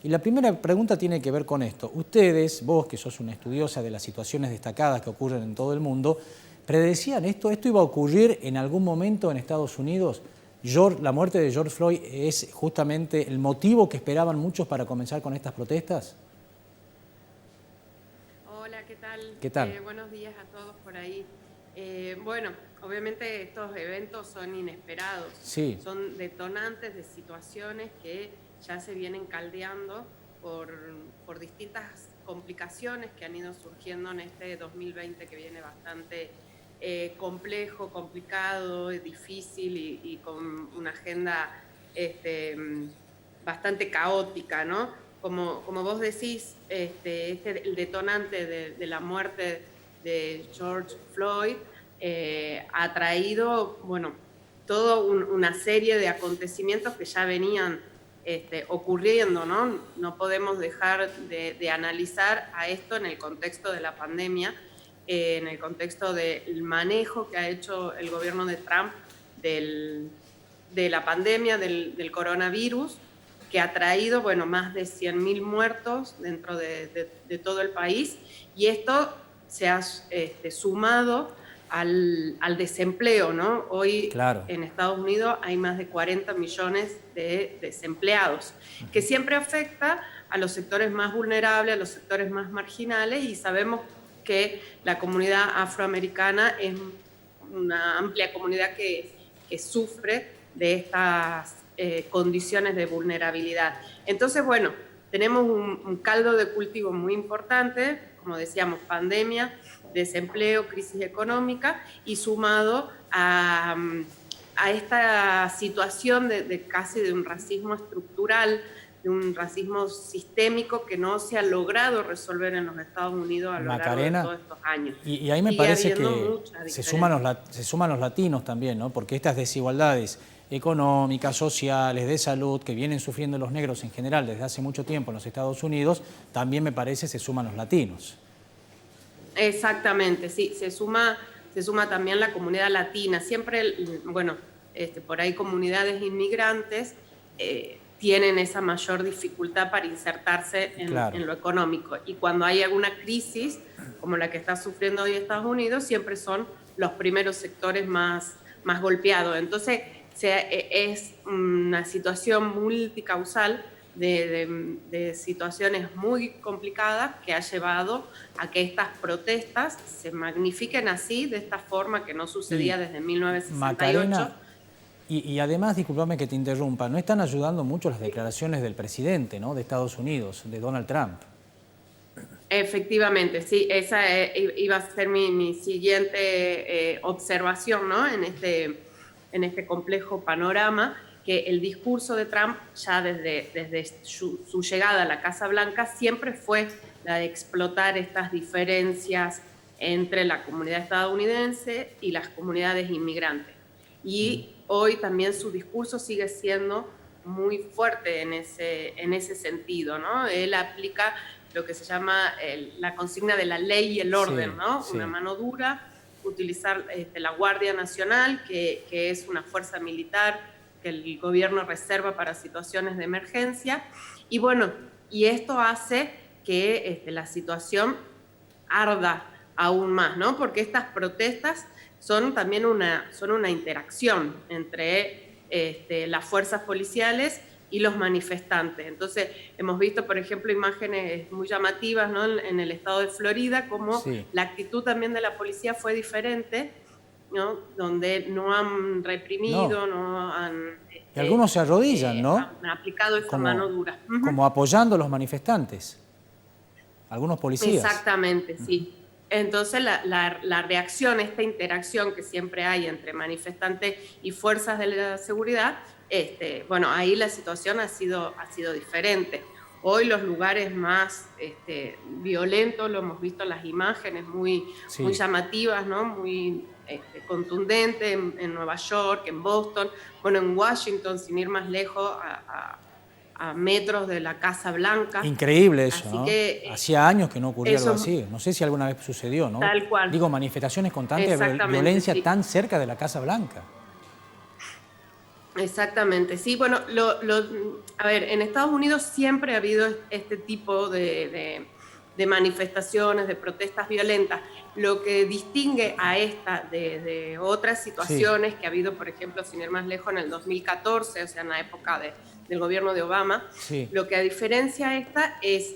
Y la primera pregunta tiene que ver con esto. Ustedes, vos que sos una estudiosa de las situaciones destacadas que ocurren en todo el mundo, ¿predecían esto? ¿Esto iba a ocurrir en algún momento en Estados Unidos? ¿La muerte de George Floyd es justamente el motivo que esperaban muchos para comenzar con estas protestas? Hola, ¿qué tal? ¿Qué tal? Buenos días a todos por ahí. Bueno, obviamente estos eventos son inesperados, Sí. son detonantes de situaciones que ya se vienen caldeando por distintas complicaciones que han ido surgiendo en este 2020 que viene bastante complejo, complicado, difícil y con una agenda bastante caótica, ¿no? Como vos decís, el detonante de la muerte de George Floyd ha traído, bueno, toda una serie de acontecimientos que ya venían ocurriendo, ¿no? No podemos dejar de analizar a esto en el contexto de la pandemia, en el contexto del manejo que ha hecho el gobierno de Trump de la pandemia, del coronavirus, que ha traído, bueno, más de 100.000 muertos dentro de todo el país, y esto se ha sumado al desempleo, ¿no? Hoy Claro. en Estados Unidos hay más de 40 millones de desempleados, que siempre afecta a los sectores más vulnerables, a los sectores más marginales, y sabemos que la comunidad afroamericana es una amplia comunidad que sufre de estas condiciones de vulnerabilidad. Entonces, bueno, tenemos un caldo de cultivo muy importante, como decíamos, pandemia, desempleo, crisis económica, y sumado a esta situación de casi de un racismo estructural, de un racismo sistémico que no se ha logrado resolver en los Estados Unidos a lo largo de todos estos años. Y ahí me parece que se suman los latinos también, ¿no? Porque estas desigualdades económicas, sociales, de salud, que vienen sufriendo los negros en general desde hace mucho tiempo en los Estados Unidos, también me parece se suman los latinos. Exactamente, sí, se suma también la comunidad latina. Siempre, bueno, por ahí comunidades inmigrantes tienen esa mayor dificultad para insertarse en lo económico. Y cuando hay alguna crisis, como la que está sufriendo hoy Estados Unidos, siempre son los primeros sectores más golpeados. Entonces, es una situación multicausal de situaciones muy complicadas que ha llevado a que estas protestas se magnifiquen así, de esta forma que no sucedía desde 1968. Macarena, y además, discúlpame que te interrumpa, ¿no están ayudando mucho las declaraciones del presidente, ¿no?, de Estados Unidos, de Donald Trump? Efectivamente, sí, esa iba a ser mi siguiente observación, ¿no?, en este complejo panorama, que el discurso de Trump ya desde su llegada a la Casa Blanca siempre fue la de explotar estas diferencias entre la comunidad estadounidense y las comunidades inmigrantes. Y hoy también su discurso sigue siendo muy fuerte en ese sentido, ¿no? Él aplica lo que se llama la consigna de la ley y el orden, ¿no? Sí. Una mano dura, utilizar la Guardia Nacional, que es una fuerza militar que el gobierno reserva para situaciones de emergencia. Y bueno, y esto hace que la situación arda aún más, ¿no? Porque estas protestas son también una interacción entre las fuerzas policiales y los manifestantes. Entonces, hemos visto, por ejemplo, imágenes muy llamativas, ¿no?, en el estado de Florida, como la actitud también de la policía fue diferente, ¿no?, donde no han reprimido, no han... y algunos se arrodillan, ¿no? Han aplicado esa mano dura. Como apoyando a los manifestantes, algunos policías. Exactamente, sí. Entonces la reacción, esta interacción que siempre hay entre manifestantes y fuerzas de la seguridad, bueno, ahí la situación ha sido diferente. Hoy los lugares más violentos, lo hemos visto en las imágenes muy llamativas, ¿no?, muy contundentes, en Nueva York, en Boston, bueno, en Washington, sin ir más lejos, a metros de la Casa Blanca. Increíble eso, ¿no? Hacía años que no ocurría algo así. No sé si alguna vez sucedió, ¿no? Tal cual. Digo, manifestaciones constantes de violencia tan cerca de la Casa Blanca. Exactamente, sí, bueno, a ver, en Estados Unidos siempre ha habido este tipo de manifestaciones, de protestas violentas. Lo que distingue a esta de otras Sí, situaciones que ha habido, por ejemplo, sin ir más lejos, en el 2014, o sea, en la época del gobierno de Obama, sí, lo que a diferencia esta es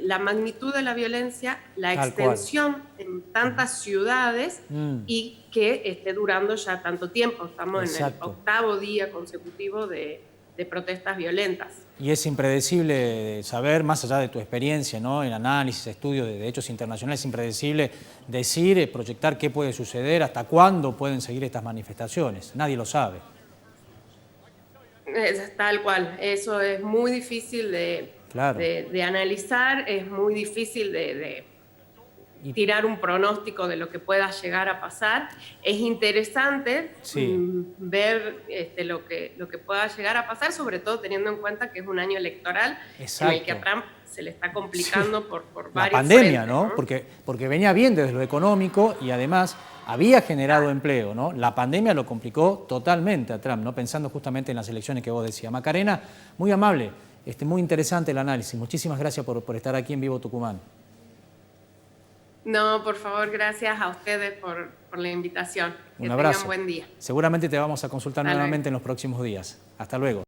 la magnitud de la violencia, la tal cual. extensión en tantas ciudades Mm, y que esté durando ya tanto tiempo. Estamos en el exacto. 8º día consecutivo de protestas violentas. Y es impredecible saber, más allá de tu experiencia, ¿no?, en análisis, estudio de hechos internacionales, es impredecible decir, proyectar qué puede suceder, hasta cuándo pueden seguir estas manifestaciones. Nadie lo sabe. Es tal cual, eso es muy difícil Claro. de analizar, es muy difícil de Y, tirar un pronóstico de lo que pueda llegar a pasar. Es interesante sí, ver lo que pueda llegar a pasar, sobre todo teniendo en cuenta que es un año electoral en el que a exacto. Trump se le está Sí. complicando por La varios pandemia, frentes, ¿no? ¿no? Porque venía bien desde lo económico y además había generado empleo, ¿no? La pandemia lo complicó totalmente a Trump, ¿no? Pensando justamente en las elecciones que vos decías. Macarena, muy amable, muy interesante el análisis. Muchísimas gracias por estar aquí en Vivo Tucumán. No, por favor, gracias a ustedes por la invitación. Un Que tengan abrazo. buen día. Seguramente te vamos a consultar Hasta luego. nuevamente en los próximos días. Hasta luego.